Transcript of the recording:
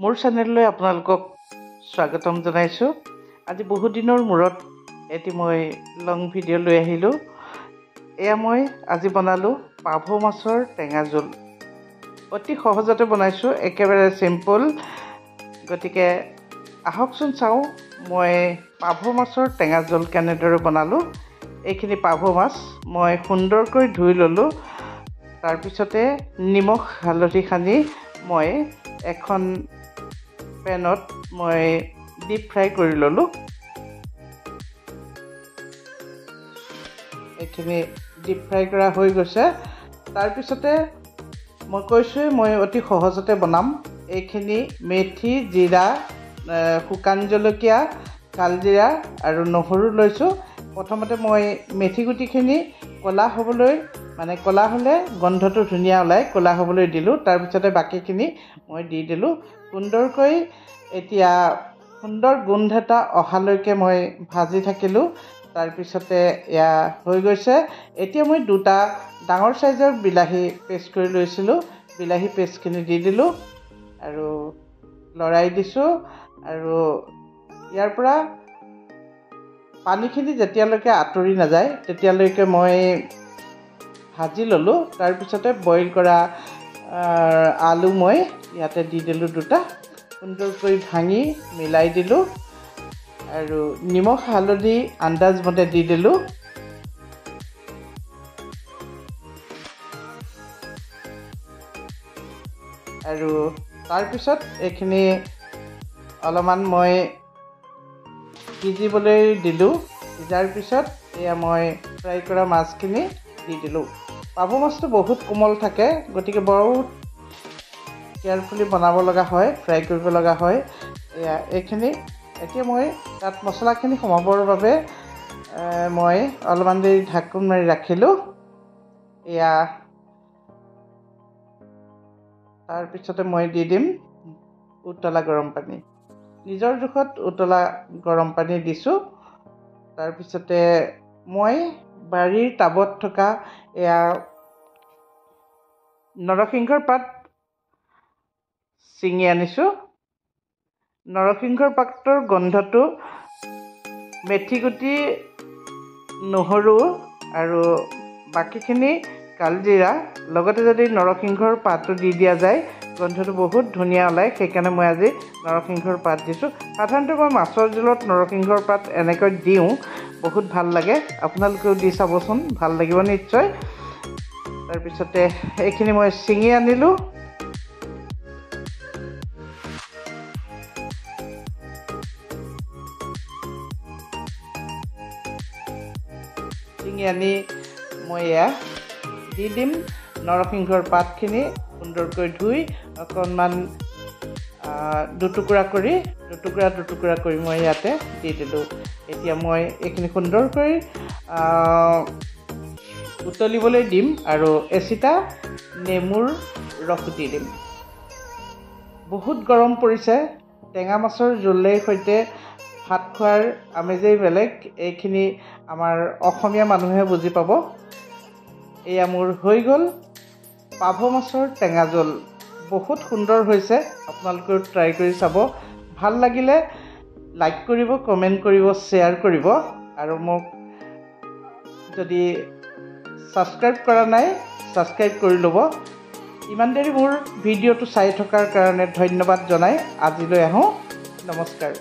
মোৰ চেনেললৈ আপোনালোকক স্বাগতম জনাইছোঁ। আজি বহু দিনৰ মূৰত এটি মই লং ভিডিঅ' লৈ আহিলোঁ। এয়া মই আজি বনালোঁ পাভ মাছৰ টেঙা জোল। অতি সহজতে বনাইছোঁ, একেবাৰে চিম্পল। গতিকে আহকচোন চাওঁ মই পাভ মাছৰ টেঙা জোল কেনেদৰে বনালোঁ। এইখিনি পাভ মাছ মই সুন্দৰকৈ ধুই ল'লোঁ। তাৰপিছতে নিমখ হালধি সানি মই এখন পেনত মই ডিপ ফ্ৰাই কৰি ল'লোঁ। এইখিনি ডিপ ফ্ৰাই কৰা হৈ গৈছে। তাৰপিছতে মই কৈছোঁৱেই মই অতি সহজতে বনাম। এইখিনি মেথি, জিৰা, শুকান জলকীয়া, কালজিৰা আৰু নহৰু লৈছোঁ। প্ৰথমতে মই মেথি গুটিখিনি ক'লা হ'বলৈ ক'লা হ'লে গোন্ধটো ধুনীয়া ওলায়, ক'লা হ'বলৈ দিলোঁ। তাৰপিছতে বাকীখিনি মই দি দিলোঁ। সুন্দৰকৈ এতিয়া সুন্দৰ গোন্ধ এটা অহালৈকে মই ভাজি থাকিলোঁ। তাৰপিছতে এয়া হৈ গৈছে। এতিয়া মই 2টা ডাঙৰ চাইজৰ বিলাহী পেষ্ট কৰি লৈছিলোঁ। বিলাহী পেষ্টখিনি দি দিলোঁ আৰু লৰাই দিছোঁ। আৰু ইয়াৰ পৰা পানীখিনি যেতিয়ালৈকে আঁতৰি নাযায় তেতিয়ালৈকে মই ভাজি ল'লোঁ। তাৰপিছতে বইল কৰা আলু মই ইয়াতে দি দিলোঁ 2টা। সুন্দৰকৈ ভাঙি মিলাই দিলোঁ আৰু নিমখ হালধি আন্দাজমতে দি দিলোঁ। আৰু তাৰপিছত এইখিনি অলপমান মই সিজিবলৈ দিলোঁ। সিজাৰ পিছত এয়া মই ফ্ৰাই কৰা মাছখিনি দি দিলোঁ। পাভ মাছটো বহুত কোমল থাকে, গতিকে বহুত কেয়াৰফুলি বনাব লগা হয়, ফ্ৰাই কৰিব লগা হয়। এইখিনি এতিয়া মই তাত মছলাখিনি সোমাবৰ বাবে মই অলপমান দেৰি ঢাকোন মাৰি ৰাখিলোঁ। এয়া তাৰপিছতে মই দি দিম উতলা গৰম পানী। নিজৰ জোখত উতলা গৰম পানী দিছোঁ। তাৰপিছতে মই বাৰীৰ টাবত থকা এয়া নৰসিংহৰ পাত ছিঙি আনিছোঁ। নৰসিংহৰ পাতৰ গোন্ধটো মেথি গুটি, নহৰু আৰু বাকীখিনি কালজিৰা লগতে যদি নৰসিংহৰ পাতটো দি দিয়া যায় গোন্ধটো বহুত ধুনীয়া ওলায়। সেইকাৰণে মই আজি নৰসিংহৰ পাত দিছোঁ। সাধাৰণতে মই মাছৰ জোলত নৰসিংহৰ পাত এনেকৈ দিওঁ, বহুত ভাল লাগে। আপোনালোকেও দি চাবচোন, ভাল লাগিব নিশ্চয়। তাৰপিছতে এইখিনি মই ছিঙি আনিলোঁ। ছিঙি আনি মই এয়া দি দিম। নৰসিংহৰ পাতখিনি সুন্দৰকৈ ধুই অকণমান দুটুকুৰা কৰি মই ইয়াতে দি দিলোঁ। এতিয়া মই এইখিনি সুন্দৰকৈ উতলিবলৈ দিম আৰু এচিটা নেমুৰ ৰস দি দিম। বহুত গৰম পৰিছে। টেঙা মাছৰ জোলৰ সৈতে ভাত খোৱাৰ আমেজেই বেলেগ। এইখিনি আমাৰ অসমীয়া মানুহে বুজি পাব। এয়া মোৰ হৈ গ'ল পাভ মাছৰ টেঙা জোল। বহুত সুন্দৰ হৈছে। আপোনালোকেও ট্ৰাই কৰি চাব। ভাল লাগিলে লাইক কৰিব, কমেণ্ট কৰিব, শ্বেয়াৰ কৰিব আৰু মোক যদি ছাবস্ক্ৰাইব কৰা নাই ছাবস্ক্ৰাইব কৰি ল'ব। ইমান দেৰি মোৰ ভিডিঅ'টো চাই থকাৰ কাৰণে ধন্যবাদ জনাই আজিলৈ আহোঁ। নমস্কাৰ।